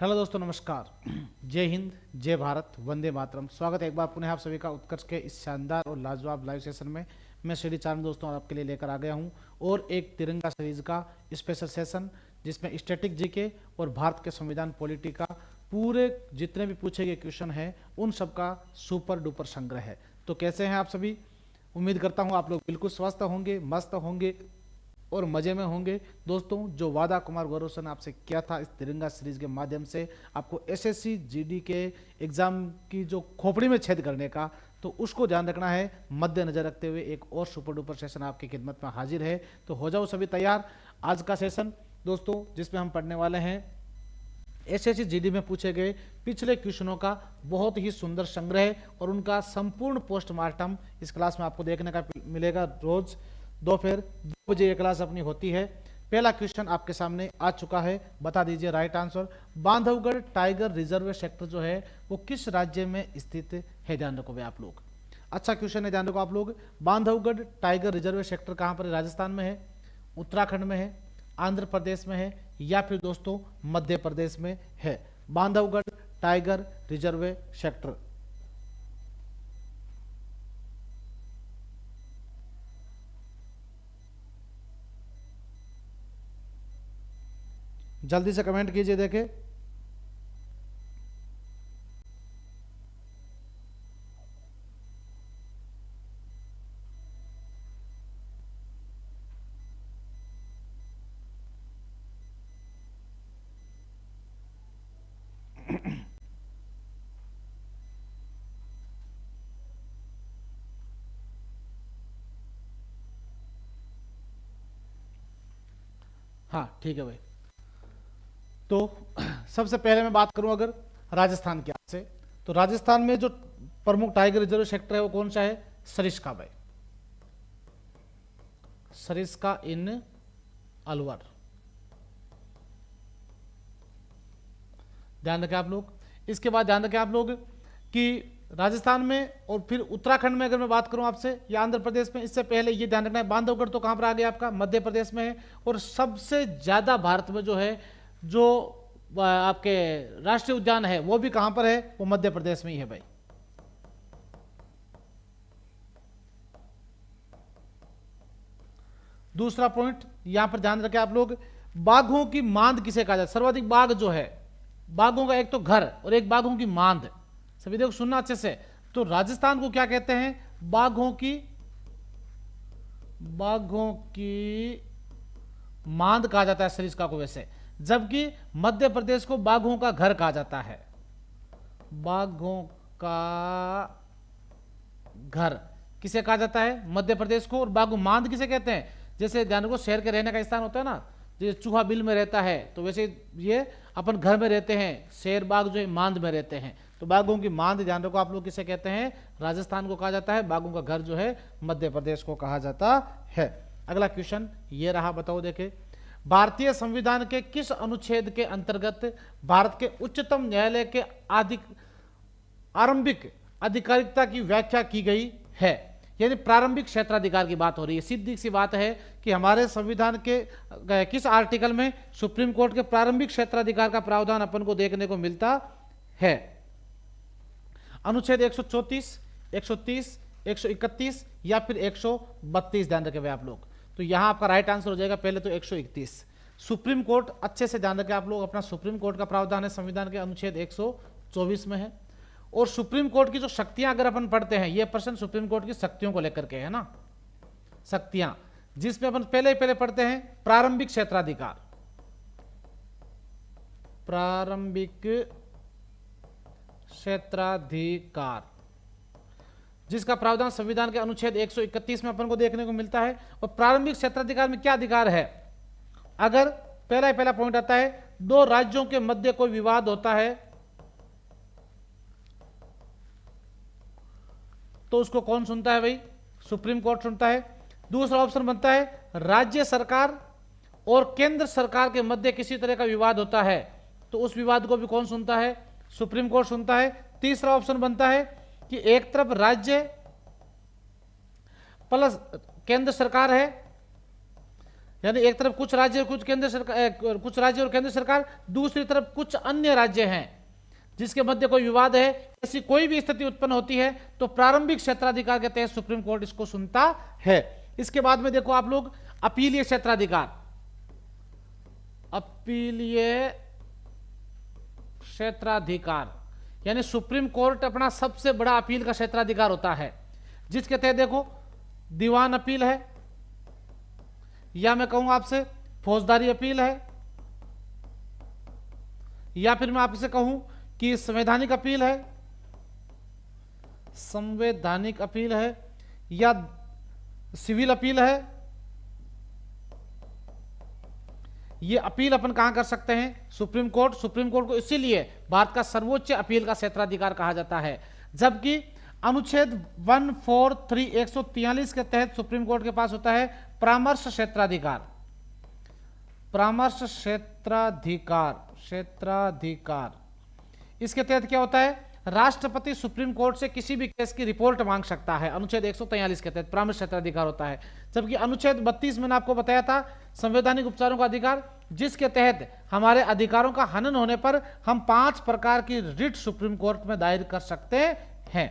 Hello दोस्तों, नमस्कार। जय हिंद, जय भारत, वंदे मातरम। स्वागत है एक बार पुनः आप सभी का उत्कर्ष के इस शानदार और लाजवाब लाइव सेशन में। मैं श्री चांद दोस्तों आपके लिए लेकर आ गया हूं और एक तिरंगा सीरीज का स्पेशल सेशन, जिसमें स्टैटिक जीके और भारत के संविधान पॉलिटी का पूरे जितने भी पूछे गए क्वेश्चन हैं उन सब का सुपर डुपर संग्रह है। तो कैसे हैं आप सभी? उम्मीद करता हूं आप लोग बिल्कुल स्वस्थ होंगे, मस्त होंगे और मजे में होंगे। दोस्तों, जो वादा कुमार गौरव सर ने आपसे किया था इस तिरंगा सीरीज के माध्यम से आपको एसएससी जीडी के एग्जाम की जो खोपड़ी में छेद करने का, तो उसको ध्यान रखना है। मद्देनजर रखते हुए एक और सुपर डुपर सेशन आपकी खिदमत में हाजिर है। तो हो जाओ सभी तैयार। आज का सेशन दोस्तों जिसमें हम पढ़ने वाले हैं एसएससी जीडी में पूछे गए पिछले क्वेश्चनों का बहुत ही सुंदर संग्रह और उनका संपूर्ण पोस्टमार्टम इस क्लास में आपको देखने का मिलेगा। रोज दोपहर 2 बजे ये क्लास अपनी होती है। पहला क्वेश्चन आपके सामने आ चुका है, बता दीजिए right answer. Bandhavgarh tiger reserve sector जो है वो किस राज्य में स्थित है? ध्यान रखो भाई आप लोग, अच्छा क्वेश्चन है, ध्यान रखो आप लोग। बांधवगढ़ टाइगर रिजर्व सेक्टर कहाँ पर है? राजस्थान में है, उत्तराखंड में है, आंध्र प्रदेश में है या फिर दोस्तों मध्य प्रदेश में है? बांधवगढ़ टाइगर रिजर्व सेक्टर जल्दी से कमेंट कीजिए, देखें। हाँ ठीक है भाई। तो सबसे पहले मैं बात करूं अगर राजस्थान की आपसे, तो राजस्थान में जो प्रमुख टाइगर रिजर्व सेक्टर है वो कौन सा है? सरिस्का भाई, सरिस्का इन अलवर। ध्यान रखें आप लोग। इसके बाद ध्यान रखें आप लोग कि राजस्थान में और फिर उत्तराखंड में अगर मैं बात करूं आपसे या आंध्र प्रदेश में, इससे पहले ये ध्यान रखना है बांधवगढ़ तो कहां पर आ गया आपका? मध्य प्रदेश में है। और सबसे ज्यादा भारत में जो है जो आपके राष्ट्रीय उद्यान है वो भी कहां पर है? वो मध्य प्रदेश में ही है भाई। दूसरा पॉइंट यहां पर ध्यान रखें आप लोग, बाघों की मांद किसे कहा जाता है? सर्वाधिक बाघ जो है, बाघों का एक तो घर और एक बाघों की मांद। सभी देखो सुनना अच्छे से। तो राजस्थान को क्या कहते हैं? बाघों की मांद कहा जाता है सरिस्का को वैसे, जबकि मध्य प्रदेश को बाघों का घर कहा जाता है। बाघों का घर किसे कहा जाता है? मध्य प्रदेश को। और बाघों मांद किसे कहते हैं? जैसे ध्यान रखो शेर के रहने का स्थान होता है ना, जैसे चूहा बिल में रहता है तो वैसे ये अपन घर में रहते हैं, शेर बाघ जो है मांद में रहते हैं। तो बाघों की मांद ध्यान रखो आप लोग किसे कहते हैं? राजस्थान को कहा जाता है। बाघों का घर जो है मध्य प्रदेश को कहा जाता है। अगला क्वेश्चन ये रहा, बताओ देखे, भारतीय संविधान के किस अनुच्छेद के अंतर्गत भारत के उच्चतम न्यायालय के आरंभिक अधिकारिकता की व्याख्या की गई है? यानी प्रारंभिक क्षेत्राधिकार की बात हो रही है। सीधी सी बात है कि हमारे संविधान के किस आर्टिकल में सुप्रीम कोर्ट के प्रारंभिक क्षेत्राधिकार का प्रावधान अपन को देखने को मिलता है? अनुच्छेद 134, 130, 131 या फिर 132? ध्यान रखें भाई आप लोग। तो यहां आपका राइट आंसर हो जाएगा पहले तो 131। सुप्रीम कोर्ट, अच्छे से ध्यान रखें आप लोग, अपना सुप्रीम कोर्ट का प्रावधान है संविधान के अनुच्छेद 124 में है। और सुप्रीम कोर्ट की जो शक्तियां अगर अपन पढ़ते हैं, ये प्रश्न सुप्रीम कोर्ट की शक्तियों को लेकर के है ना, शक्तियां, जिसमें अपन पहले पढ़ते हैं प्रारंभिक क्षेत्राधिकार। प्रारंभिक क्षेत्राधिकार जिसका प्रावधान संविधान के अनुच्छेद 131 में अपन को देखने को मिलता है। और प्रारंभिक क्षेत्राधिकार में क्या अधिकार है? अगर पहला पॉइंट आता है, दो राज्यों के मध्य कोई विवाद होता है तो उसको कौन सुनता है भाई? सुप्रीम कोर्ट सुनता है। दूसरा ऑप्शन बनता है, राज्य सरकार और केंद्र सरकार के मध्य किसी तरह का विवाद होता है तो उस विवाद को भी कौन सुनता है? सुप्रीम कोर्ट सुनता है। तीसरा ऑप्शन बनता है कि एक तरफ राज्य प्लस केंद्र सरकार है यानी एक तरफ कुछ राज्य और कुछ केंद्र सरकार, कुछ राज्य और केंद्र सरकार, दूसरी तरफ कुछ अन्य राज्य हैं जिसके मध्य कोई विवाद है, ऐसी कोई भी स्थिति उत्पन्न होती है तो प्रारंभिक क्षेत्राधिकार के तहत सुप्रीम कोर्ट इसको सुनता है। इसके बाद में देखो आप लोग अपीलीय क्षेत्राधिकार, अपीलीय क्षेत्राधिकार यानी सुप्रीम कोर्ट अपना सबसे बड़ा अपील का क्षेत्राधिकार होता है, जिसके तहत देखो दीवान अपील है, या मैं कहूं आपसे फौजदारी अपील है, या फिर मैं आपसे कहूं कि संवैधानिक अपील है, संवैधानिक अपील है, या सिविल अपील है। ये अपील अपन कहां कर सकते हैं? Supreme court. सुप्रीम कोर्ट को इसीलिए भारत का सर्वोच्च अपील का क्षेत्राधिकार कहा जाता है। जबकि अनुच्छेद 143 के तहत सुप्रीम कोर्ट के पास होता है परामर्श क्षेत्राधिकार। परामर्श क्षेत्राधिकार इसके तहत क्या होता है? राष्ट्रपति सुप्रीम कोर्ट से किसी भी केस की रिपोर्ट मांग सकता है। अनुच्छेद 143 के तहत परामर्श क्षेत्राधिकार होता है। जबकि अनुच्छेद 32 मैंने आपको बताया था संवैधानिक उपचारों का अधिकार, जिसके तहत हमारे अधिकारों का हनन होने पर हम 5 प्रकार की रिट सुप्रीम कोर्ट में दायर कर सकते हैं।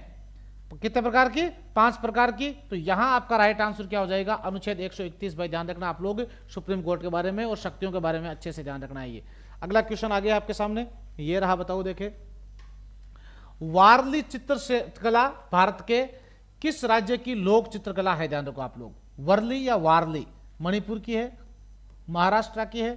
कितने प्रकार की? 5 प्रकार की। तो यहां आपका राइट आंसर क्या हो जाएगा? अनुच्छेद 131। भाई ध्यान रखना आप लोग सुप्रीम कोर्ट के बारे में और शक्तियों के बारे में अच्छे से ध्यान रखना है। ये अगला क्वेश्चन आ गया आपके सामने, ये रहा, बताओ देखे। वारली चित्रकला भारत के किस राज्य की लोक चित्रकला है? ध्यान रखो आप लोग। वर्ली या वारली मणिपुर की है, महाराष्ट्र की है,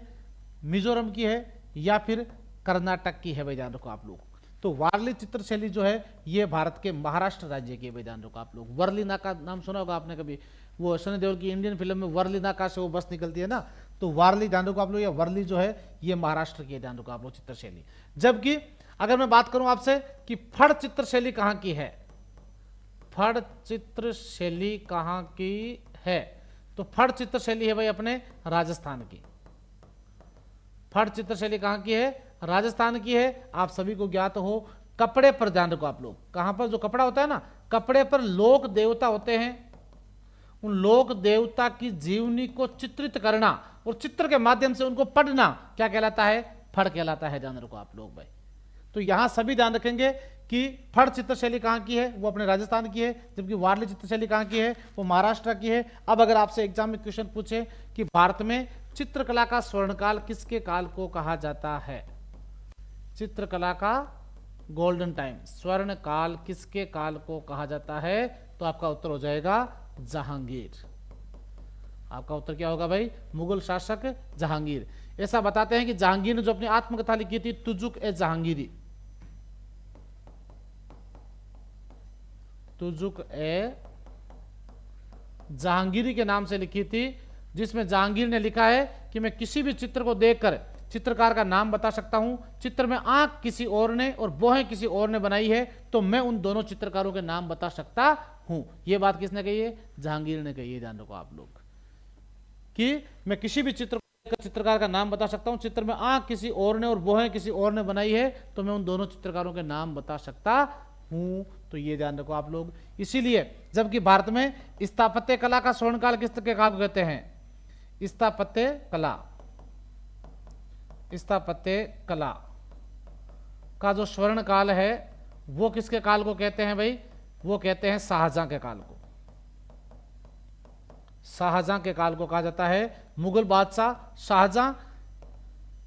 मिजोरम की है, या फिर कर्नाटक की है? भाई ध्यान रखो आप लोग। तो वारली चित्रशैली जो है ये भारत के महाराष्ट्र राज्य की है। भाई ध्यान रखो आप लोग। वर्ली नाका नाम सुना होगा आपने कभी, वो सनी देओल की इंडियन फिल्म में वर्ली नाका से वो बस निकलती है ना, तो वारली ध्यान रखो आप लोग। या वर्ली जो है ये महाराष्ट्र की है, ध्यान रखो आप लोग चित्रशैली। जबकि अगर मैं बात करूं आपसे कि फड़ चित्रशैली कहां की है, फड़ चित्रशैली कहां की है, तो फड़ चित्रशैली है भाई अपने राजस्थान की। फड़ चित्रशैली कहां की है? राजस्थान की है। आप सभी को ज्ञात हो, कपड़े पर ध्यान रखो आप लोग। कहां पर? जो कपड़ा होता है ना, कपड़े पर लोक देवता होते हैं, उन लोक देवता की जीवनी को चित्रित करना और चित्र के माध्यम से उनको पढ़ना क्या कहलाता है? फड़ कहलाता है। ध्यान रखो आप लोग भाई। तो यहां सभी ध्यान रखेंगे कि फड़ चित्रशैली कहां की है? वो अपने राजस्थान की है। जबकि वारली चित्रशैली कहां की है? वो महाराष्ट्र की है। अब अगर आपसे एग्जाम में क्वेश्चन पूछे कि भारत में चित्रकला का स्वर्णकाल किसके काल को कहा जाता है? चित्रकला का गोल्डन टाइम, स्वर्ण काल किसके काल को कहा जाता है? तो आपका उत्तर हो जाएगा जहांगीर। आपका उत्तर क्या होगा भाई? मुगल शासक जहांगीर। ऐसा बताते हैं कि जहांगीर ने जो अपनी आत्मकथा लिखी थी तुजुक ए जहांगीरी, तुजुक ए जहांगीरी के नाम से लिखी थी, जिसमें जहांगीर ने लिखा है कि मैं किसी भी चित्र को देखकर चित्रकार का नाम बता सकता हूं। चित्र में आंख किसी और ने और बोहें किसी और ने बनाई है तो मैं उन दोनों चित्रकारों के नाम बता सकता हूं। यह बात किसने कही है? जहांगीर ने कही है। ध्यान रखो आप लोग कि मैं किसी भी चित्रकार का नाम बता सकता हूं, चित्र में आंख किसी और ने और बोहें किसी और ने बनाई है तो मैं उन दोनों चित्रकारों के नाम बता सकता हूं। तो ये ध्यान रखो आप लोग। इसीलिए जबकि भारत में स्थापत्य कला का स्वर्णकाल किसके काल को कहते हैं? स्थापत्य कला, स्थापत्य कला का जो स्वर्ण काल है वो किसके काल को कहते हैं भाई? वो कहते हैं शाहजहां के काल को। शाहजहां के काल को कहा जाता है। मुगल बादशाह शाहजहां,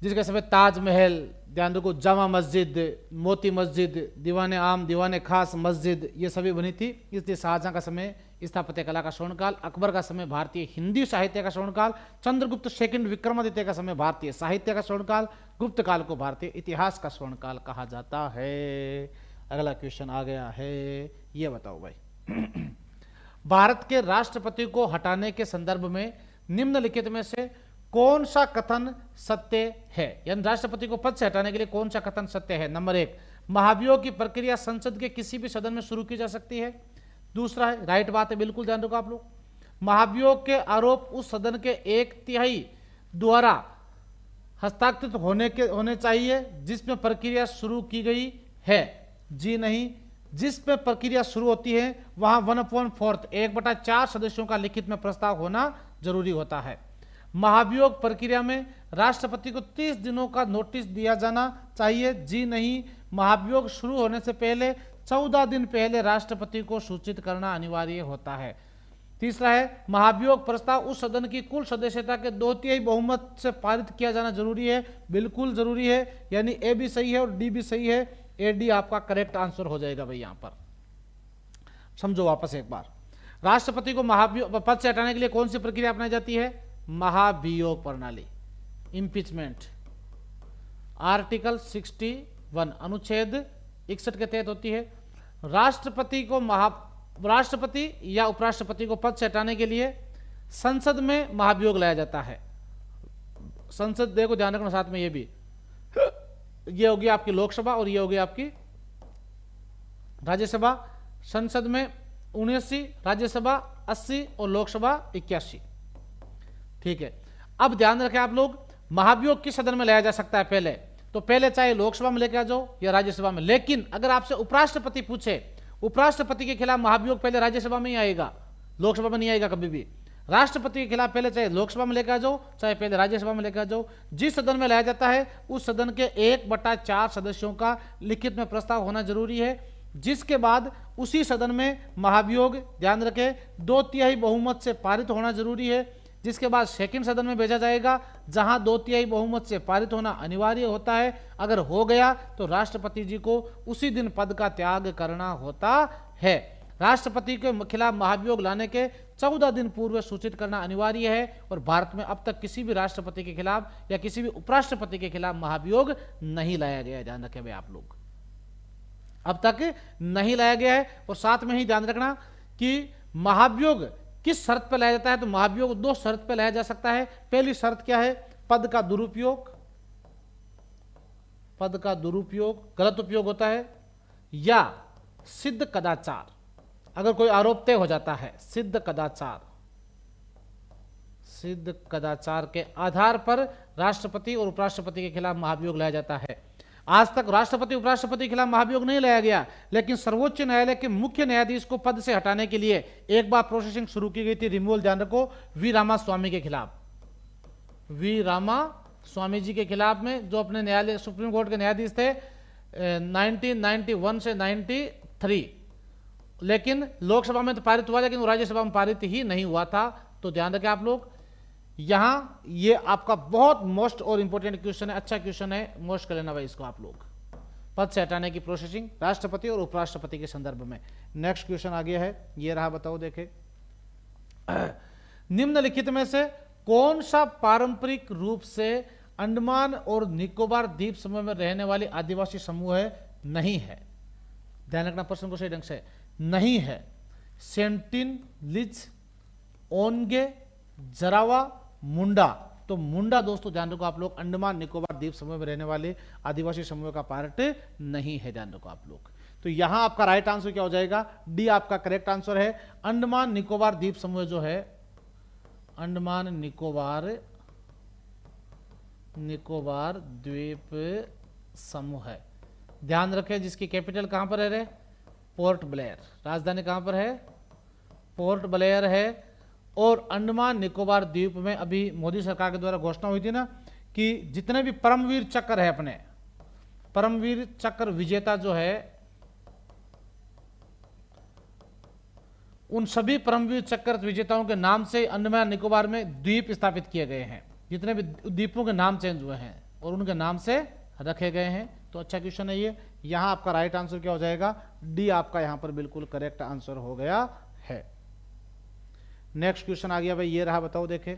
जिसके समय ताजमहल, ध्यान रखो, जामा मस्जिद, मोती मस्जिद, दीवाने आम, दीवाने खास मस्जिद, ये सभी बनी थी। इसलिए शाहजहां का समय स्थापत्य कला का स्वर्णकाल, अकबर का समय भारतीय हिंदी साहित्य का स्वर्णकाल, चंद्रगुप्त सेकंड विक्रमादित्य का समय भारतीय साहित्य का स्वर्णकाल, गुप्त काल को भारतीय इतिहास का स्वर्णकाल कहा जाता है। अगला क्वेश्चन आ गया है, ये बताओ भाई। भारत के राष्ट्रपति को हटाने के संदर्भ में निम्नलिखित में से कौन सा कथन सत्य है? यानी राष्ट्रपति को पद से हटाने के लिए कौन सा कथन सत्य है? नंबर 1, महाभियोग की प्रक्रिया संसद के किसी भी सदन में शुरू की जा सकती है। दूसरा है, राइट बात है, बिल्कुल ध्यान रखो आप लोग, महाभियोग के आरोप उस सदन के 1/3 द्वारा हस्ताक्षरित होने चाहिए जिसमें प्रक्रिया शुरू की गई है। जी नहीं, जिसमें प्रक्रिया शुरू होती है वहां 1/4 1/4 सदस्यों का लिखित में प्रस्ताव होना जरूरी होता है। महाभियोग प्रक्रिया में राष्ट्रपति को 30 दिनों का नोटिस दिया जाना चाहिए, जी नहीं। महाभियोग शुरू होने से पहले 14 दिन पहले राष्ट्रपति को सूचित करना अनिवार्य होता है। तीसरा है महाभियोग प्रस्ताव उस सदन की कुल सदस्यता के 2/3 बहुमत से पारित किया जाना जरूरी है, बिल्कुल जरूरी है, यानी ए भी सही है और डी भी सही है, ए डी आपका करेक्ट आंसर हो जाएगा भाई। यहां पर समझो वापस एक बार, राष्ट्रपति को महाभियोग पद से हटाने के लिए कौन सी प्रक्रिया अपनाई जाती है? महाभियोग प्रणाली, इंपीचमेंट, आर्टिकल 61 अनुच्छेद 61 के तहत होती है। राष्ट्रपति या उपराष्ट्रपति को पद से हटाने के लिए संसद में महाभियोग लाया जाता है। संसद देखो ध्यान रखना साथ में, ये भी, ये होगी आपकी लोकसभा और ये होगी आपकी राज्यसभा। संसद में 79, राज्यसभा 80 और लोकसभा 81। ठीक है, अब ध्यान रखें आप लोग, महाभियोग किस सदन में लाया जा सकता है? पहले चाहे लोकसभा में लेके आ जाओ या राज्यसभा में, लेकिन अगर आपसे उपराष्ट्रपति पूछे, उपराष्ट्रपति के खिलाफ महाभियोग पहले राज्यसभा में ही आएगा, लोकसभा में नहीं आएगा कभी भी। राष्ट्रपति के खिलाफ पहले चाहे लोकसभा में लेकर आ जाओ, चाहे पहले राज्यसभा में लेकर आ जाओ। जिस सदन में लाया जाता है उस सदन के 1/4 सदस्यों का लिखित में प्रस्ताव होना जरूरी है, जिसके बाद उसी सदन में महाभियोग, ध्यान रखें, 2/3 बहुमत से पारित होना जरूरी है, जिसके बाद सेकंड सदन में भेजा जाएगा जहां 2/3 बहुमत से पारित होना अनिवार्य होता है। अगर हो गया तो राष्ट्रपति जी को उसी दिन पद का त्याग करना होता है। राष्ट्रपति के खिलाफ महाभियोग लाने के 14 दिन पूर्व सूचित करना अनिवार्य है, और भारत में अब तक किसी भी राष्ट्रपति के खिलाफ या किसी भी उपराष्ट्रपति के खिलाफ महाभियोग नहीं लाया गया है। ध्यान रखें भाई आप लोग, अब तक नहीं लाया गया है। और साथ में ही ध्यान रखना कि महाभियोग किस शर्त पर लाया जाता है? तो महाभियोग 2 शर्त पर लाया जा सकता है। पहली शर्त क्या है? पद का दुरुपयोग, पद का दुरुपयोग, गलत उपयोग होता है, या सिद्ध कदाचार, अगर कोई आरोप तय हो जाता है, सिद्ध कदाचार, सिद्ध कदाचार के आधार पर राष्ट्रपति और उपराष्ट्रपति के खिलाफ महाभियोग लाया जाता है। आज तक राष्ट्रपति उपराष्ट्रपति के खिलाफ महाभियोग नहीं लाया गया, लेकिन सर्वोच्च न्यायालय के मुख्य न्यायाधीश को पद से हटाने के लिए एक बार प्रोसेसिंग शुरू की गई थी, रिमूवल, ध्यान रखो, वी रामास्वामी के खिलाफ, वी रामास्वामी जी के खिलाफ में, जो अपने न्यायालय सुप्रीम कोर्ट के न्यायाधीश थे 1991 से 93, लेकिन लोकसभा में तो पारित हुआ, लेकिन राज्यसभा में पारित ही नहीं हुआ था। तो ध्यान रखें आप लोग, यहां ये आपका बहुत मोस्ट और इंपोर्टेंट क्वेश्चन है, अच्छा क्वेश्चन है, मोस्ट कर लेना भाई इसको आप लोग। पद से हटाने की प्रोसेसिंग राष्ट्रपति और उपराष्ट्रपति के संदर्भ में। नेक्स्ट क्वेश्चन आ गया है, ये रहा, बताओ देखे, निम्नलिखित में से कौन सा पारंपरिक रूप से अंडमान और निकोबार द्वीप समूह में रहने वाले आदिवासी समूह है? नहीं है। ध्यान रखना प्रश्न को सही ढंग से, नहीं है। सेंटिनलीज, ओनगे, जरावा, मुंडा। तो मुंडा दोस्तों ध्यान रखो आप लोग, अंडमान निकोबार द्वीप समूह में रहने वाले आदिवासी समूह का पार्ट नहीं है, ध्यान रखो आप लोग। तो यहां आपका राइट आंसर क्या हो जाएगा? डी आपका करेक्ट आंसर है। अंडमान निकोबार द्वीप समूह जो है, अंडमान निकोबार द्वीप समूह है, ध्यान रखें, जिसकी कैपिटल कहां पर है? Port Blair. राजधानी कहां पर है? पोर्ट ब्लेयर है। और अंडमान निकोबार द्वीप में अभी मोदी सरकार के द्वारा घोषणा हुई थी ना कि जितने भी परमवीर चक्र है, अपने परमवीर चक्र विजेता जो है, उन सभी परमवीर चक्र विजेताओं के नाम से अंडमान निकोबार में द्वीप स्थापित किए गए हैं। जितने भी द्वीपों के नाम चेंज हुए हैं और उनके नाम से रखे गए हैं। तो अच्छा क्वेश्चन है ये। यहां आपका राइट आंसर क्या हो जाएगा? डी आपका यहां पर बिल्कुल करेक्ट आंसर हो गया है। नेक्स्ट क्वेश्चन आ गया भाई, ये रहा, बताओ देखे,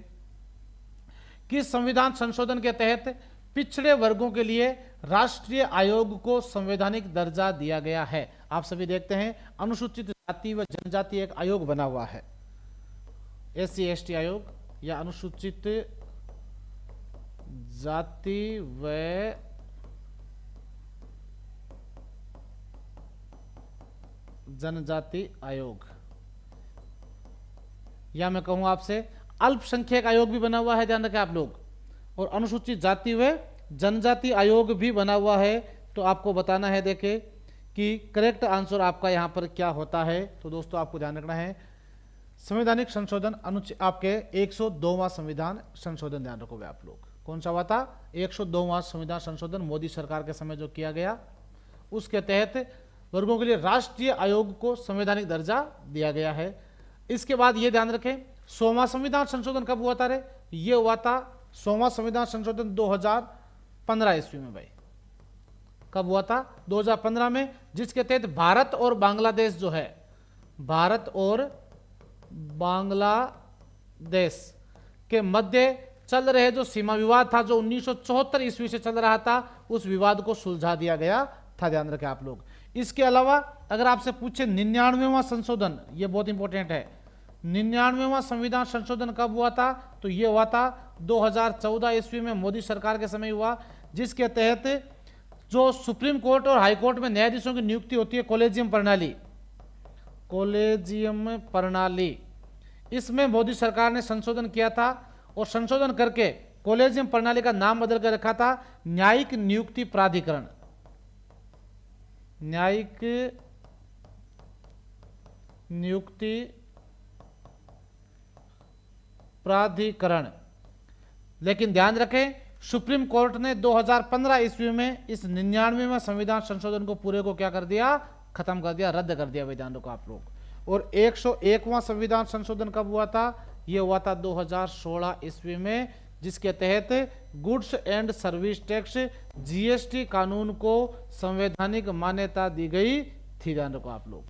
किस संविधान संशोधन के तहत पिछड़े वर्गों के लिए राष्ट्रीय आयोग को संवैधानिक दर्जा दिया गया है? आप सभी देखते हैं, अनुसूचित जाति व जनजाति एक आयोग बना हुआ है, SC/ST आयोग, या अनुसूचित जाति व जनजाति आयोग, या मैं कहूं आपसे अल्पसंख्यक आयोग भी बना हुआ है, ध्यान रखें आप लोग, और अनुसूचित जाति व जनजाति आयोग भी बना हुआ है। तो आपको बताना है देखे कि करेक्ट आंसर आपका यहां पर क्या होता है। तो दोस्तों आपको ध्यान रखना है, संवैधानिक संशोधन अनुच्छेद आपके 102वां संविधान संशोधन, ध्यान रखोगे आप लोग। कौन सा हुआ था? 102वां संविधान संशोधन मोदी सरकार के समय जो किया गया, उसके तहत वर्गों के लिए राष्ट्रीय आयोग को संवैधानिक दर्जा दिया गया है। इसके बाद ये ध्यान रखें, 100वां संविधान संशोधन कब हुआ था रे? ये हुआ था 100वां संविधान संशोधन 2015 ईस्वी में। भाई कब हुआ था? 2015 में, जिसके तहत भारत और बांग्लादेश जो है, भारत और बांग्लादेश के मध्य चल रहे जो सीमा विवाद था, जो 1974 ईस्वी से चल रहा था, उस विवाद को सुलझा दिया गया था, ध्यान रखें आप लोग। इसके अलावा अगर आपसे पूछे 99वां संशोधन, ये बहुत इंपॉर्टेंट है, 99वां संविधान संशोधन कब हुआ था? तो ये हुआ था 2014 ईस्वी में, मोदी सरकार के समय हुआ, जिसके तहत जो सुप्रीम कोर्ट और हाई कोर्ट में न्यायाधीशों की नियुक्ति होती है, कॉलेजियम प्रणाली, कॉलेजियम प्रणाली, इसमें मोदी सरकार ने संशोधन किया था और संशोधन करके कॉलेजियम प्रणाली का नाम बदल कर रखा था न्यायिक नियुक्ति प्राधिकरण, न्यायिक नियुक्ति प्राधिकरण। लेकिन ध्यान रखें, सुप्रीम कोर्ट ने 2015 ईस्वी में इस 99वें संविधान संशोधन को पूरे को क्या कर दिया? खत्म कर दिया, रद्द कर दिया। विधान को आप लोग। और 101वां संविधान संशोधन कब हुआ था? यह हुआ था 2016 ईस्वी में, जिसके तहत goods and service tax GST कानून को संवैधानिक मान्यता दी गई थी। ध्यान रखो आप लोग।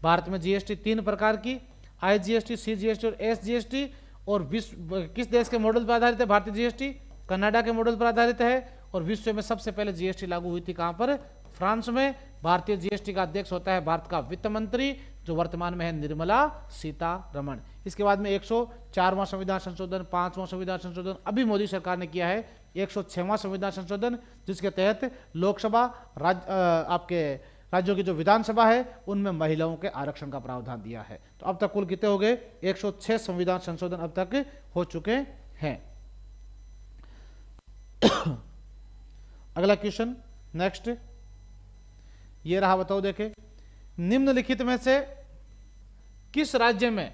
भारत में जीएसटी 3 प्रकार की, आईजीएसटी, सीजीएसटी और एसजीएसटी। और विश्व किस देश के मॉडल पर आधारित है? भारतीय जीएसटी कनाडा के मॉडल पर आधारित है। और विश्व में सबसे पहले जीएसटी लागू हुई थी कहां पर? फ्रांस में। भारतीय जीएसटी का अध्यक्ष होता है भारत का वित्त मंत्री, जो वर्तमान में है निर्मला सीतारमण। इसके बाद में 104वां संविधान संशोधन, 5वां संविधान संशोधन अभी मोदी सरकार ने किया है, 106वां संविधान संशोधन, जिसके तहत लोकसभा आपके राज्यों की जो विधानसभा है उनमें महिलाओं के आरक्षण का प्रावधान दिया है। तो अब तक कुल कितने हो गए? 106 संविधान संशोधन अब तक हो चुके हैं। अगला क्वेश्चन, नेक्स्ट ये रहा, बताओ देखे, निम्नलिखित में से किस राज्य में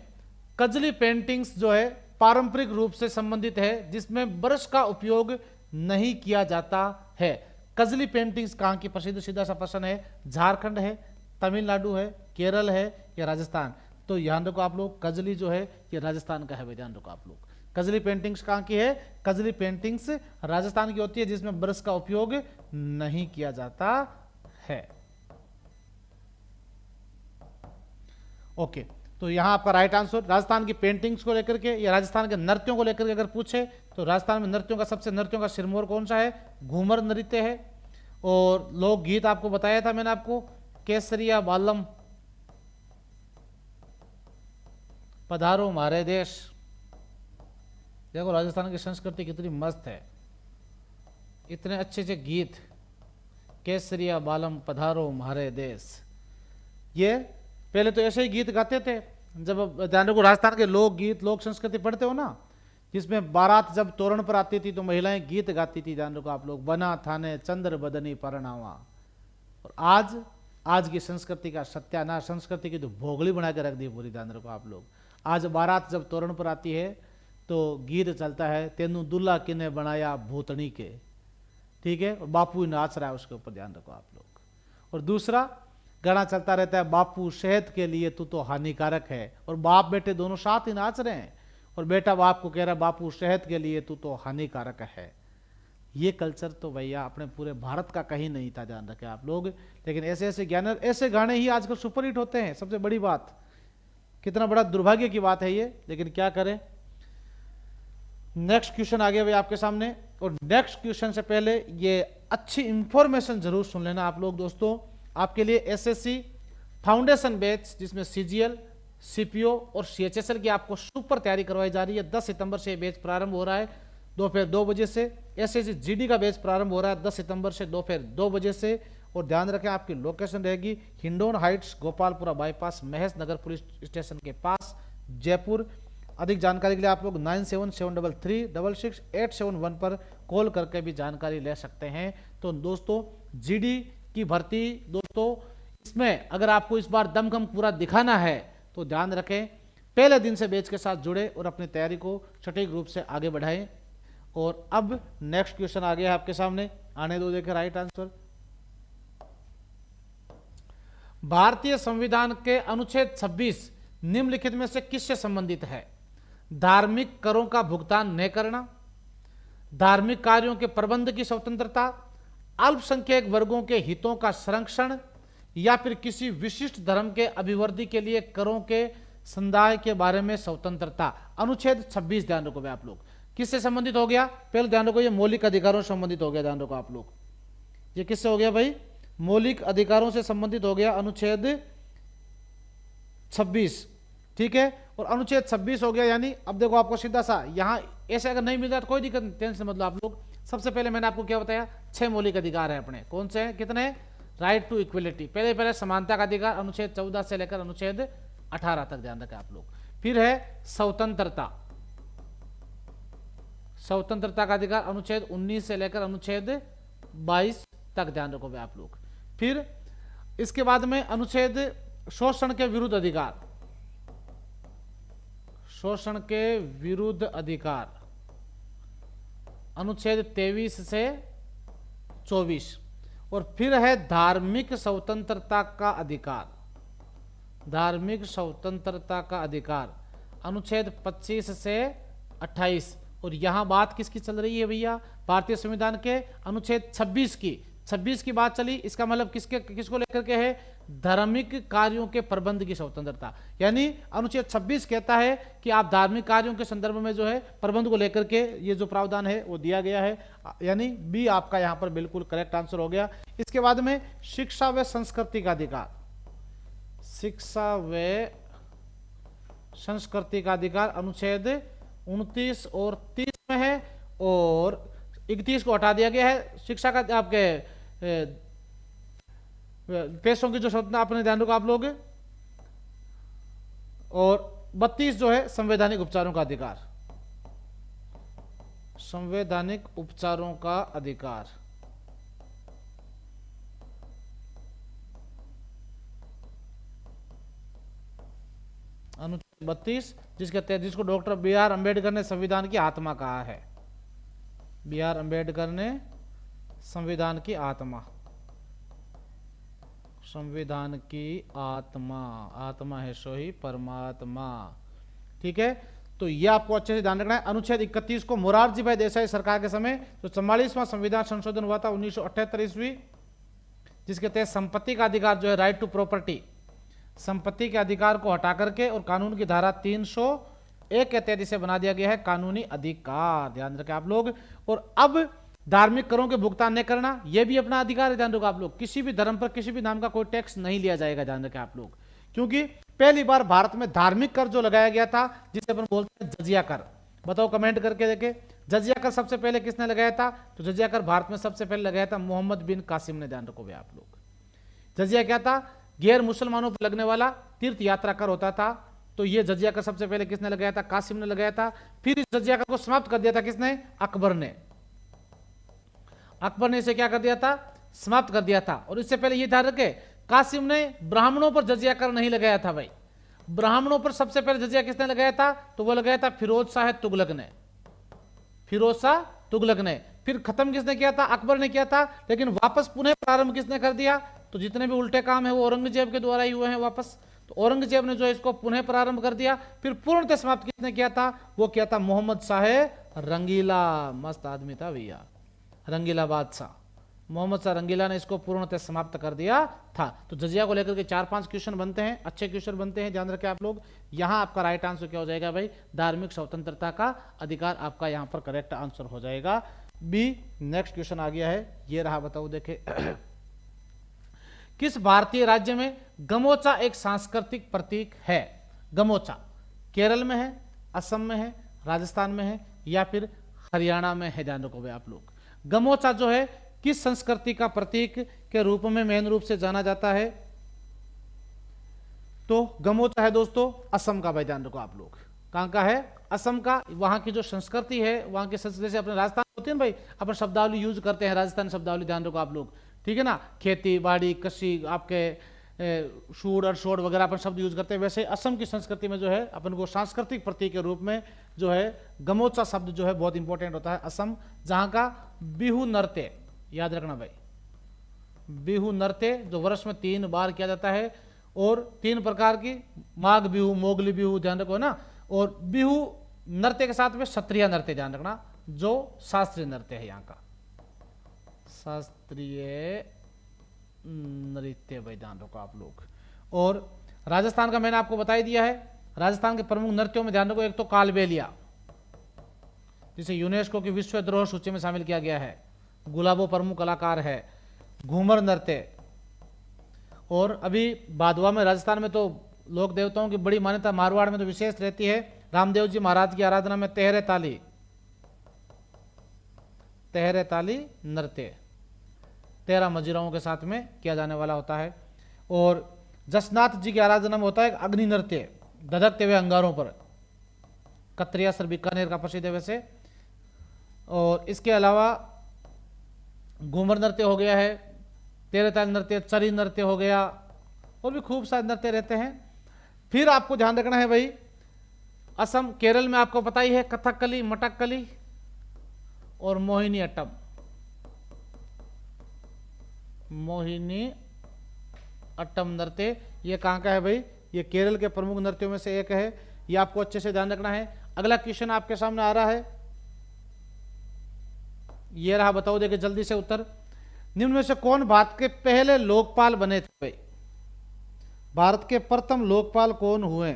कजली पेंटिंग्स जो है पारंपरिक रूप से संबंधित है, जिसमें ब्रश का उपयोग नहीं किया जाता है? कजली पेंटिंग्स कहां की प्रसिद्ध? सीधा सा प्रश्न है। झारखंड है, तमिलनाडु है, केरल है या राजस्थान? तो ध्यान रखो आप लोग, कजली जो है ये राजस्थान का है। ध्यान रखो आप लोग, कजली पेंटिंग्स कहां की है? कजली पेंटिंग्स राजस्थान की होती है, जिसमें ब्रश का उपयोग नहीं किया जाता है। ओके, तो यहां आपका राइट आंसर राजस्थान की पेंटिंग्स को लेकर के या राजस्थान के नृत्यों को लेकर के अगर पूछे तो राजस्थान में नृत्यों का सबसे नृत्यों का सिरमौर कौन सा है? घूमर नृत्य है। और लोकगीत आपको बताया था मैंने आपको, केसरिया बालम, पधारो हमारे देश। देखो राजस्थान की संस्कृति कितनी मस्त है, इतने अच्छे अच्छे गीत, केसरिया बालम पधारो हमारे देश। ये पहले तो ऐसे ही गीत गाते थे। जब ध्यान रखो, राजस्थान के लोक गीत, लोक संस्कृति पढ़ते हो ना, जिसमें बारात जब तोरण पर आती थी तो महिलाएं गीत गाती थी। ध्यान रखो आप लोग, बना थाने चंद्र बदनी परनावा। और आज की संस्कृति का सत्यानाश, संस्कृति की तो भोगली बना के रख दी पूरी। ध्यान रखो आप लोग, आज बारात जब तोरण पर आती है तो गीत चलता है, तेनू दुल्ला किने बनाया भूतनी के, ठीक है, और बापू नाच रहा है उसके ऊपर। ध्यान रखो आप लोग। और दूसरा गाना चलता रहता है, बापू सेहत के लिए तू तो हानिकारक है। और बाप बेटे दोनों साथ ही नाच रहे हैं और बेटा बाप को कह रहा है बापू सेहत के लिए तू तो हानिकारक है। ये कल्चर तो भैया अपने पूरे भारत का कहीं नहीं था, ध्यान रखें आप लोग। लेकिन ऐसे ऐसे गाने ही आजकल सुपरहिट होते हैं। सबसे बड़ी बात, कितना बड़ा दुर्भाग्य की बात है ये, लेकिन क्या करें। नेक्स्ट क्वेश्चन आ गया भाई आपके सामने। और नेक्स्ट क्वेश्चन से पहले ये अच्छी इंफॉर्मेशन जरूर सुन लेना आप लोग दोस्तों। आपके लिए एसएससी फाउंडेशन बैच, जिसमें सीजीएल, सीपीओ और सीएचएसएल की आपको सुपर तैयारी करवाई जा रही है। 10 सितंबर से बैच प्रारंभ हो रहा है दोपहर 2 बजे से। एसएससी जीडी का बैच प्रारंभ हो रहा है 10 सितंबर से दोपहर 2 बजे से। और ध्यान रखें, आपकी लोकेशन रहेगी हिंडौन हाइट्स, गोपालपुरा बाईपास, महेश नगर पुलिस स्टेशन के पास, जयपुर। अधिक जानकारी के लिए आप लोग 9773366871 पर कॉल करके भी जानकारी ले सकते हैं। तो दोस्तों जीडी की भर्ती दोस्तों, इसमें अगर आपको इस बार दमखम पूरा दिखाना है तो ध्यान रखें, पहले दिन से बैच के साथ जुड़े और अपनी तैयारी को सटीक रूप से आगे बढ़ाएं। और अब नेक्स्ट क्वेश्चन आ गया है आपके सामने, आने दो, देखें राइट आंसर। भारतीय संविधान के अनुच्छेद 26 निम्नलिखित में से किससे संबंधित है? धार्मिक करों का भुगतान न करना, धार्मिक कार्यों के प्रबंध की स्वतंत्रता, अल्पसंख्यक वर्गों के हितों का संरक्षण, या फिर किसी विशिष्ट धर्म के अभिवृद्धि के लिए करों के संदाय के बारे में स्वतंत्रता। अनुच्छेद 26 ध्यान रखो भाई आप लोग, किससे संबंधित हो गया? पहले ध्यान रखो, ये मौलिक अधिकारों से संबंधित हो गया, ध्यान रखो आप लोग, ये किससे हो गया भाई? मौलिक अधिकारों से संबंधित हो गया अनुच्छेद 26, ठीक है। और अनुच्छेद 26 हो गया, यानी अब देखो आपको सीधा सा यहां ऐसे अगर नहीं मिल रहा तो कोई दिक्कत नहीं, टेंशन मतलब आप लोग। सबसे पहले मैंने आपको क्या बताया? 6 मौलिक अधिकार है अपने, कौन से हैं, कितने? राइट टू इक्वलिटी, पहले समानता का अधिकार अनुच्छेद 14 से लेकर अनुच्छेद 18 तक, ध्यान रखें आप लोग। फिर है स्वतंत्रता, स्वतंत्रता का अधिकार अनुच्छेद 19 से लेकर अनुच्छेद 22 तक, ध्यान रखो भाई आप लोग। फिर इसके बाद में अनुच्छेद शोषण के विरुद्ध अधिकार, शोषण के विरुद्ध अधिकार अनुच्छेद 23 से 24। और फिर है धार्मिक स्वतंत्रता का अधिकार, धार्मिक स्वतंत्रता का अधिकार अनुच्छेद 25 से 28। और यहां बात किसकी चल रही है भैया? भारतीय संविधान के अनुच्छेद 26 की बात चली। इसका मतलब किसको लेकर के है? धार्मिक कार्यों के प्रबंध की स्वतंत्रता, यानी अनुच्छेद 26 कहता है कि आप धार्मिक कार्यों के संदर्भ में जो है प्रबंध को लेकर के ये जो प्रावधान है वो दिया गया है, यानी बी आपका यहां पर बिल्कुल करेक्ट आंसर हो गया। इसके बाद में शिक्षा व संस्कृति का अधिकार, शिक्षा व संस्कृति का अधिकार अनुच्छेद 29 और 30 में है, और 31 को हटा दिया गया है। शिक्षा का आपके पेशों की जो स्वतंत्रता आपने ध्यान रखा आप लोग, और 32 जो है संवैधानिक उपचारों का अधिकार, संवैधानिक उपचारों का अधिकार। अनुच्छेद 32 जिसको डॉक्टर बी आर अम्बेडकर ने संविधान की आत्मा कहा है, बी आर अम्बेडकर ने संविधान की आत्मा, संविधान की आत्मा, आत्मा है सो ही परमात्मा, ठीक है। तो ये आपको अच्छे से ध्यान रखना है। अनुच्छेद 31 को मोरारजी भाई देसाई सरकार के समय जो 44वां संविधान संशोधन हुआ था 1978 ईस्वी, जिसके तहत संपत्ति का अधिकार जो है राइट टू प्रॉपर्टी, संपत्ति के अधिकार को हटा करके और कानून की धारा 301 के तहत इसे बना दिया गया है कानूनी अधिकार, ध्यान रखें आप लोग। और अब धार्मिक करों के भुगतान न करना, यह भी अपना अधिकार है, ध्यान रखो आप लोग। किसी भी धर्म पर किसी भी नाम का कोई टैक्स नहीं लिया जाएगा, ध्यान रखें आप लोग, क्योंकि पहली बार भारत में धार्मिक कर जो लगाया गया था जिसे अपन बोलते हैं जजिया कर। बताओ कमेंट करके देखे, जजिया कर सबसे पहले किसने लगाया था? तो जजिया कर भारत में सबसे पहले लगाया था मोहम्मद बिन कासिम ने, ध्यान रखो आप लोग। जजिया क्या था? गैर मुसलमानों पर लगने वाला तीर्थ यात्रा कर होता था। तो ये जजिया कर सबसे पहले किसने लगाया था? कासिम ने लगाया था। फिर इस जजिया कर को समाप्त कर दिया था किसने? अकबर ने। अकबर ने इसे क्या कर दिया था? समाप्त कर दिया था। और इससे पहले ये ध्यान रखे, कासिम ने ब्राह्मणों पर जजिया कर नहीं लगाया था भाई। ब्राह्मणों पर सबसे पहले जजिया किसने लगाया था? तो वो लगाया था फिरोज शाह तुगलक ने, फिरोज शाह तुगलक ने। फिर खत्म किसने किया था? अकबर ने किया था। लेकिन वापस पुनः प्रारंभ किसने कर दिया? तो जितने भी उल्टे काम है वो औरंगजेब के द्वारा ही हुए हैं वापस। तो औरंगजेब ने जो इसको पुनः प्रारंभ कर दिया। फिर पूर्णतः समाप्त किसने किया था? वो किया था मोहम्मद शाह रंगीला। मस्त आदमी था भैया, रंगीला बादशाह मोहम्मद शाह रंगीला ने इसको पूर्णतः समाप्त कर दिया था। तो जजिया को लेकर के 4-5 क्वेश्चन बनते हैं, अच्छे क्वेश्चन बनते हैं, ध्यान रखें आप लोग। यहां आपका राइट आंसर क्या हो जाएगा भाई? धार्मिक स्वतंत्रता का अधिकार आपका यहां पर करेक्ट आंसर हो जाएगा बी। नेक्स्ट क्वेश्चन आ गया है, ये रहा, बताओ देखे। किस भारतीय राज्य में गमोचा एक सांस्कृतिक प्रतीक है? गमोचा केरल में है, असम में है, राजस्थान में है, या फिर हरियाणा में है? ध्यान रखो भाई आप लोग। गमोचा जो है किस संस्कृति का प्रतीक के रूप में मेन रूप से जाना जाता है? तो गमोचा है दोस्तों असम का भाई, ध्यान रखो आप लोग। कहां का है? असम का। वहां की जो संस्कृति है, वहां की संस्कृति, जैसे अपने राजस्थान होती है भाई, अपन शब्दावली यूज करते हैं, राजस्थान शब्दावली, ध्यान रखो आप लोग, ठीक है ना। खेती बाड़ी, कृषि, आपके शूड और शोड वगैरह अपन शब्द यूज करते हैं, वैसे असम की संस्कृति में जो है अपन को सांस्कृतिक प्रतीक के रूप में जो है गमोत्सव शब्द जो है बहुत इंपॉर्टेंट होता है। असम, जहां का बिहू नृत्य, याद रखना भाई, बिहू नृत्य जो वर्ष में 3 बार किया जाता है, और 3 प्रकार की, माघ बिहू, मोगली बिहू, ध्यान रखो ना। और बिहू नृत्य के साथ में क्षत्रिय नृत्य ध्यान रखना, जो शास्त्रीय नृत्य है यहाँ का, शास्त्रीय नृत्य भाई ध्यान रखो आप लोग। और राजस्थान का मैंने आपको बता ही दिया है, राजस्थान के प्रमुख नृत्यों में ध्यान रखो, एक तो कालबेलिया जिसे यूनेस्को की विश्व धरोहर सूची में शामिल किया गया है, गुलाबो प्रमुख कलाकार है। घूमर नृत्य, और अभी बाधवा में राजस्थान में तो लोक देवताओं की बड़ी मान्यता, मारवाड़ में तो विशेष रहती है, रामदेव जी महाराज की आराधना में तेहरे ताली, तेहरे ताली नृत्य 13 मजीराओं के साथ में किया जाने वाला होता है। और जसनाथ जी की आराधना में होता है अग्नि नृत्य, धधकते हुए अंगारों पर, कतरिया सर बीकानेर का प्रसिद्ध है वैसे। और इसके अलावा घूमर नृत्य हो गया है, तेरे ताल नृत्य, चरी नृत्य हो गया, और भी खूब सारे नृत्य रहते हैं। फिर आपको ध्यान रखना है भाई, असम, केरल में आपको पता ही है कथकली, मटक्कली और मोहिनी अट्टम, मोहिनी अट्टम नृत्य, ये कहाँ का है भाई, ये केरल के प्रमुख नृत्यों में से एक है, ये आपको अच्छे से ध्यान रखना है। अगला क्वेश्चन आपके सामने आ रहा है, ये रहा, बताओ देखिए जल्दी से उत्तर। निम्न में से कौन भारत के पहले लोकपाल बने थे भाई, भारत के प्रथम लोकपाल कौन हुए?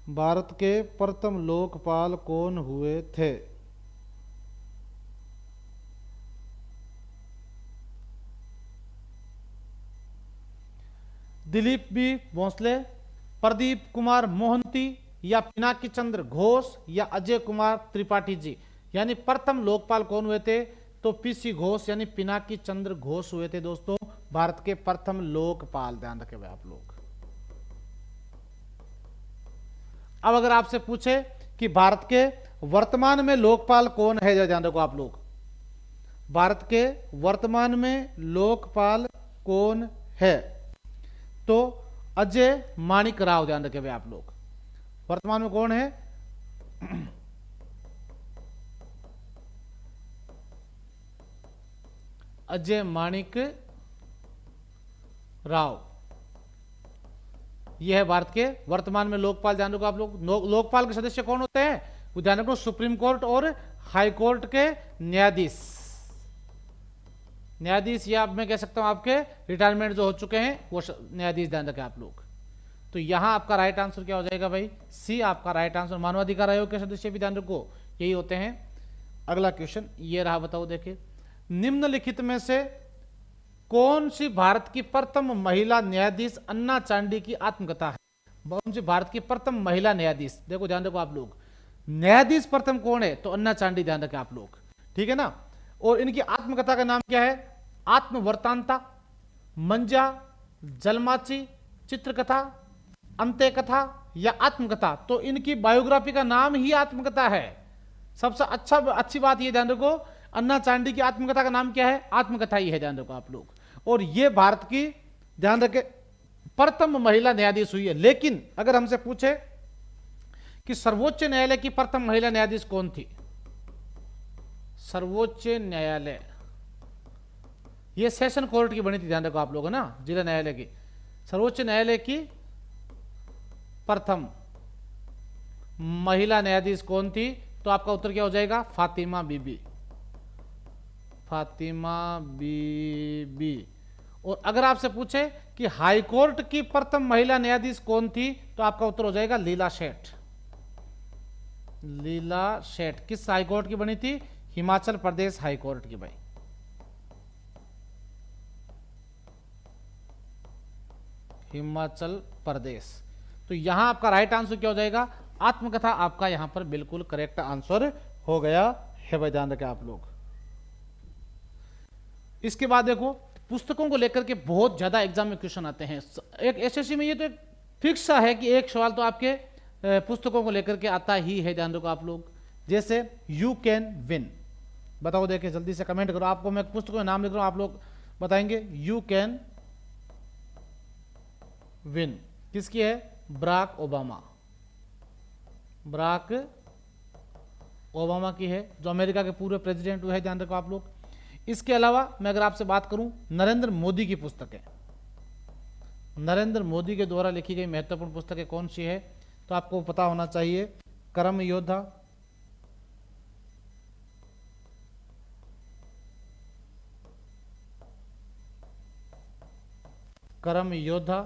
भारत के प्रथम लोकपाल कौन हुए थे? दिलीप बी भोंसले, प्रदीप कुमार मोहंती, या पिनाकी चंद्र घोष, या अजय कुमार त्रिपाठी जी। यानी प्रथम लोकपाल कौन हुए थे? तो पीसी घोष यानी पिनाकी चंद्र घोष हुए थे दोस्तों, भारत के प्रथम लोकपाल, ध्यान रखें भाई आप लोग। अब अगर आपसे पूछे कि भारत के वर्तमान में लोकपाल कौन है, ध्यान रखो आप लोग, भारत के वर्तमान में लोकपाल कौन है? तो अजय माणिक राव, ध्यान रखें भाई आप लोग, वर्तमान में कौन है? अजय माणिक राव, यह है भारत के वर्तमान में लोकपाल। ध्यान रखो आप लोग, लोकपाल के सदस्य कौन होते हैं? वो ध्यान रखो, सुप्रीम कोर्ट और हाई कोर्ट के न्यायाधीश, न्यायाधीश, या मैं कह सकता हूं आपके रिटायरमेंट जो हो चुके हैं वो न्यायाधीश, ध्यान रखें आप लोग। तो यहां आपका राइट आंसर क्या हो जाएगा भाई? सी आपका राइट आंसर। मानवाधिकार आयोग के सदस्य भी ध्यान रखो यही होते हैं। अगला क्वेश्चन ये रहा, बताओ देखिए, निम्नलिखित में से कौन सी भारत की प्रथम महिला न्यायाधीश अन्ना चांडी की आत्मकथा है? कौन सी भारत की प्रथम महिला न्यायाधीश? देखो ध्यान रखो आप लोग, न्यायाधीश प्रथम कौन है? तो अन्ना चांडी, ध्यान रखें आप लोग, ठीक है ना। और इनकी आत्मकथा का नाम क्या है? आत्मवर्तांता, मंजा, जलमाची, चित्रकथा, अंत्य कथा या आत्मकथा? तो इनकी बायोग्राफी का नाम ही आत्मकथा है। सबसे अच्छी बात ये ध्यान रखो, अन्ना चांडी की आत्मकथा का नाम क्या है? आत्मकथा ही है, ध्यान रखो आप लोग। और ये भारत की, ध्यान रखे, प्रथम महिला न्यायाधीश हुई है। लेकिन अगर हमसे पूछे कि सर्वोच्च न्यायालय की प्रथम महिला न्यायाधीश कौन थी? सर्वोच्च न्यायालय, ये सेशन कोर्ट की बनी थी, ध्यान रखो आप लोग ना, जिला न्यायालय की। सर्वोच्च न्यायालय की प्रथम महिला न्यायाधीश कौन थी? तो आपका उत्तर क्या हो जाएगा? फातिमा बीबी, फातिमा बीबी। और अगर आपसे पूछे कि हाई कोर्ट की प्रथम महिला न्यायाधीश कौन थी? तो आपका उत्तर हो जाएगा लीला सेठ, लीला सेठ। किस हाई कोर्ट की बनी थी? हिमाचल प्रदेश हाई कोर्ट की भाई। हिमाचल प्रदेश। तो यहां आपका राइट आंसर क्या हो जाएगा? आत्मकथा आपका यहां पर बिल्कुल करेक्ट आंसर हो गया है भाई, ध्यान रखें आप लोग। इसके बाद देखो, पुस्तकों को लेकर के बहुत ज्यादा एग्जाम में क्वेश्चन आते हैं। एक एसएससी में ये तो एक फिक्स है कि एक सवाल तो आपके पुस्तकों को लेकर के आता ही है, ध्यान रखो आप लोग। जैसे यू कैन विन, बताओ, देखिए जल्दी से कमेंट करो। आपको मैं पुस्तकों के नाम लिख रहा हूं, आप लोग बताएंगे। यू कैन विन किसकी है? बराक ओबामा, बराक ओबामा की है, जो अमेरिका के पूर्व प्रेसिडेंट हुए हैं, ध्यान रखो आप लोग। इसके अलावा मैं अगर आपसे बात करूं, नरेंद्र मोदी की पुस्तक है, नरेंद्र मोदी के द्वारा लिखी गई महत्वपूर्ण पुस्तकें कौन सी है? तो आपको पता होना चाहिए, कर्म योद्धा, कर्म योद्धा,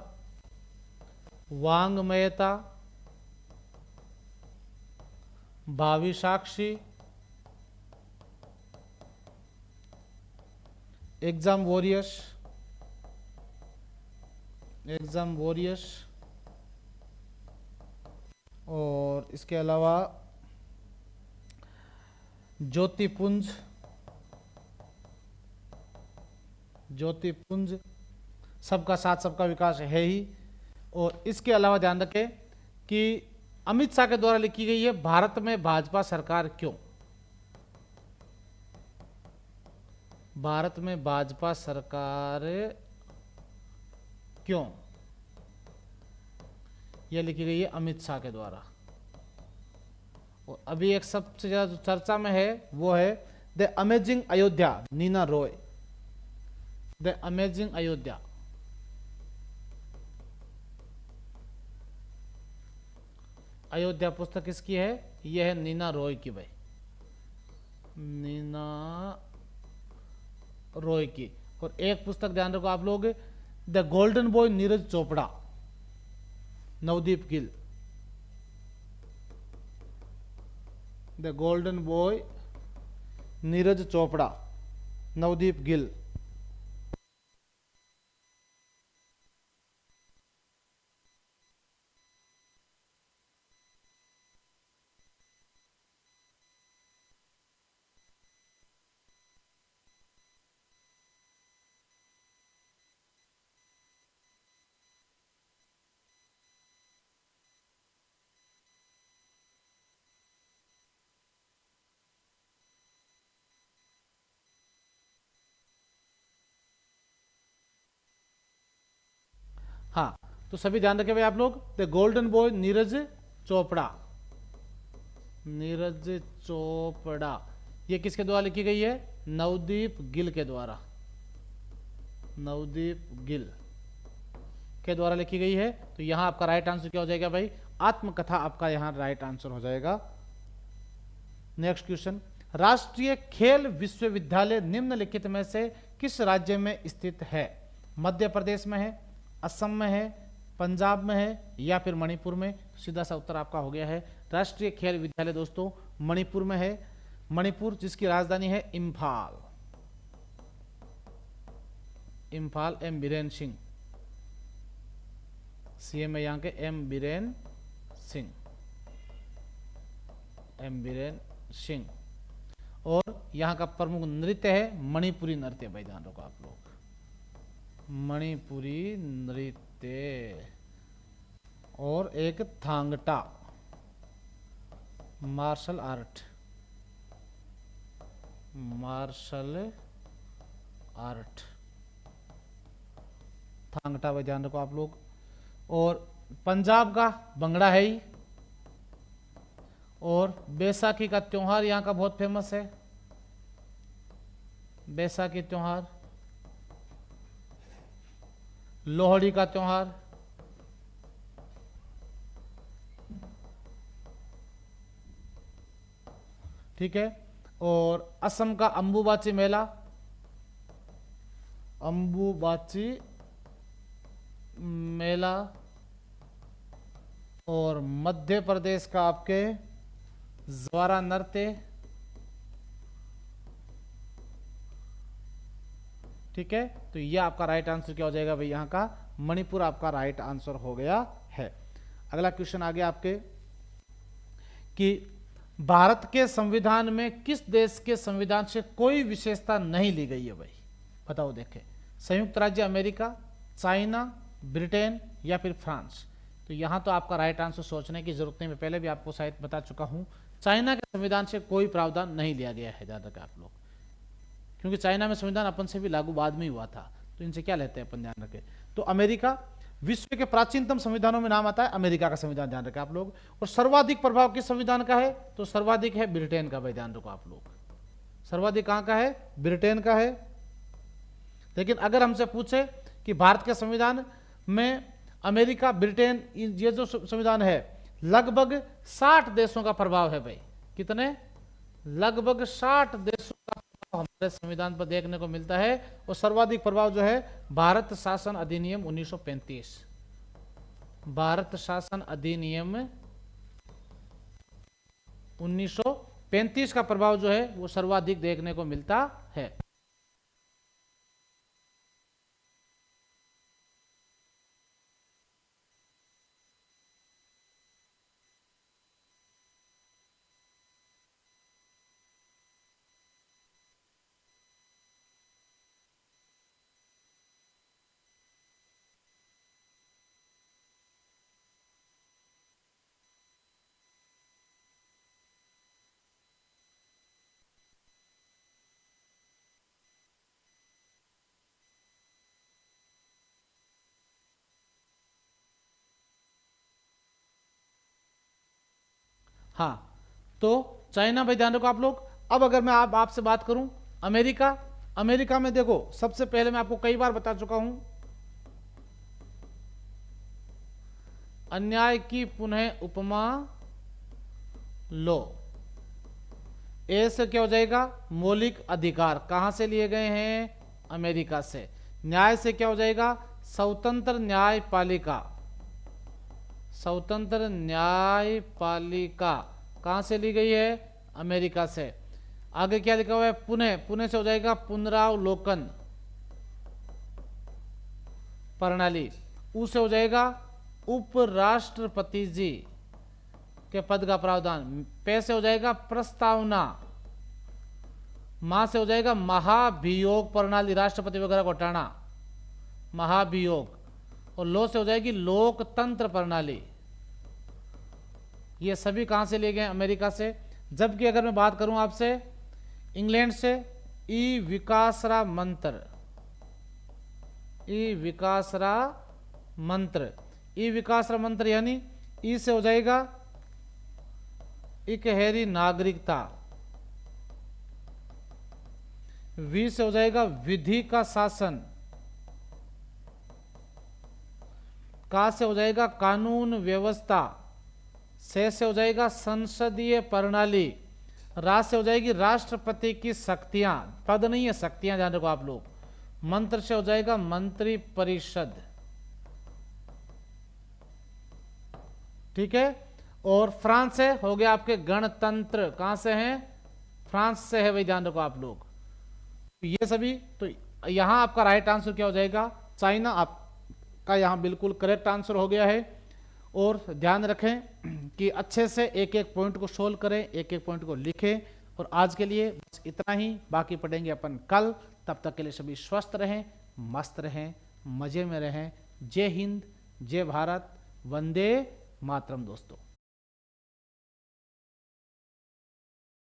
वांग्मयता, भावी साक्षी, एग्जाम वॉरियर्स, एग्जाम वॉरियर्स, और इसके अलावा ज्योतिपुंज, ज्योतिपुंज, सबका साथ सबका विकास है ही। और इसके अलावा ध्यान रखें कि अमित शाह के द्वारा लिखी गई है, भारत में भाजपा सरकार क्यों? भारत में भाजपा सरकार क्यों, यह लिखी गई है अमित शाह के द्वारा। और अभी एक सबसे ज्यादा जो चर्चा में है वो है the amazing Ayodhya, Neena Roy, the amazing Ayodhya. Ayodhya पुस्तक किसकी है? यह है नीना रॉय की भाई, नीना रॉय की। और एक पुस्तक ध्यान रखो आप लोग, the golden boy Neeraj Chopra, Navdeep Gill, the golden boy Neeraj Chopra, Navdeep Gill. हाँ, तो सभी ध्यान रखें भाई आप लोग, the golden boy Neeraj Chopra, Neeraj Chopra, ये किसके द्वारा लिखी गई है? नवदीप गिल के द्वारा, नवदीप गिल के द्वारा लिखी गई है। तो यहां आपका राइट आंसर क्या हो जाएगा भाई? आत्मकथा आपका यहां राइट आंसर हो जाएगा। नेक्स्ट क्वेश्चन, राष्ट्रीय खेल विश्वविद्यालय निम्नलिखित में से किस राज्य में स्थित है? मध्य प्रदेश में है, असम में है, पंजाब में है, या फिर मणिपुर में? सीधा सा उत्तर आपका हो गया है, राष्ट्रीय खेल विद्यालय दोस्तों मणिपुर में है। मणिपुर जिसकी राजधानी है इम्फाल, इम्फाल। एम बीरेन सिंह सीएम है यहाँ के, एम बीरेन सिंह, एम बीरेन सिंह। और यहाँ का प्रमुख नृत्य है मणिपुरी नृत्य भाई, ध्यान रखो आप लोग, मणिपुरी नृत्य। और एक Thangta, martial art, martial art, Thangta भाई ध्यान रखो आप लोग। और पंजाब का भंगड़ा है ही। और बैसाखी का त्योहार यहाँ का बहुत फेमस है, बैसाखी त्योहार, लोहड़ी का त्योहार, ठीक है। और असम का अंबुबाची मेला, अंबुबाची मेला। और मध्य प्रदेश का आपके ज्वारा नृत्य, ठीक है। तो यह आपका राइट आंसर क्या हो जाएगा भाई? यहां का मणिपुर आपका राइट आंसर हो गया है। अगला क्वेश्चन आ गया आपके कि भारत के संविधान में किस देश के संविधान से कोई विशेषता नहीं ली गई है भाई? बताओ देखें, संयुक्त राज्य अमेरिका, चाइना, ब्रिटेन, या फिर फ्रांस? तो यहां तो आपका राइट आंसर सोचने की जरूरत नहीं, मैं पहले भी आपको शायद बता चुका हूं, चाइना के संविधान से कोई प्रावधान नहीं लिया गया है, याद रखें आप लोग। क्योंकि चाइना में संविधान अपन से भी लागू बाद में ही हुआ था, तो इनसे क्या लेते हैं अपन, ध्यान रखें। तो अमेरिका, विश्व के प्राचीनतम संविधानों में नाम आता है अमेरिका का संविधान, ध्यान रखें आप लोग। और सर्वाधिक प्रभाव किस संविधान का है, तो सर्वाधिक है ब्रिटेन का, भाई ध्यान रखो आप लोग, सर्वाधिक कहां का है, ब्रिटेन का है। लेकिन अगर हमसे पूछे कि भारत के संविधान में अमेरिका, ब्रिटेन, ये जो संविधान है, लगभग 60 देशों का प्रभाव है भाई, कितने, लगभग 60 देशों का प्रभाव हमारे संविधान पर देखने को मिलता है। और सर्वाधिक प्रभाव जो है भारत शासन अधिनियम 1935, भारत शासन अधिनियम 1935 का प्रभाव जो है वो सर्वाधिक देखने को मिलता है। हाँ, तो चाइना भाई ध्यान रखो आप लोग। अब अगर मैं आपसे बात करूं अमेरिका, अमेरिका में देखो, सबसे पहले मैं आपको कई बार बता चुका हूं, अन्याय की पुनः उपमा लो। ए से क्या हो जाएगा, मौलिक अधिकार, कहां से लिए गए हैं, अमेरिका से। न्याय से क्या हो जाएगा, स्वतंत्र न्यायपालिका, स्वतंत्र न्यायपालिका कहां से ली गई है, अमेरिका से। आगे क्या लिखा हुआ है, पुनः, पुनः से हो जाएगा पुनरावलोकन प्रणाली। ऊ से हो जाएगा उपराष्ट्रपति जी के पद का प्रावधान। पे से हो जाएगा प्रस्तावना। मा से हो जाएगा महाभियोग प्रणाली, राष्ट्रपति वगैरह को हटाना, महाभियोग। और लो से हो जाएगी लोकतंत्र प्रणाली। ये सभी कहां से लिए गए, अमेरिका से। जबकि अगर मैं बात करूं आपसे इंग्लैंड से, ई विकासरा मंत्र, ई विकासरा मंत्र, ई विकासरा मंत्र यानी ई से हो जाएगा इकहरी नागरिकता, वी से हो जाएगा विधि का शासन, का से हो जाएगा कानून व्यवस्था, से हो जाएगा संसदीय प्रणाली, रा से हो जाएगी राष्ट्रपति की शक्तियां, पद नहीं है शक्तियां, ध्यान रखो आप लोग। मंत्र से हो जाएगा मंत्री परिषद, ठीक है। और फ्रांस से हो गया आपके गणतंत्र, कहां से हैं, फ्रांस से है भाई, ध्यान रखो आप लोग। ये सभी, तो यहां आपका राइट आंसर क्या हो जाएगा, चाइना आपका यहां बिल्कुल करेक्ट आंसर हो गया है। और ध्यान रखें कि अच्छे से एक एक पॉइंट को सोल्व करें, एक एक पॉइंट को लिखें। और आज के लिए बस इतना ही, बाकी पढ़ेंगे अपन कल। तब तक के लिए सभी स्वस्थ रहें, मस्त रहें, मजे में रहें। जय हिंद, जय भारत, वंदे मातरम दोस्तों।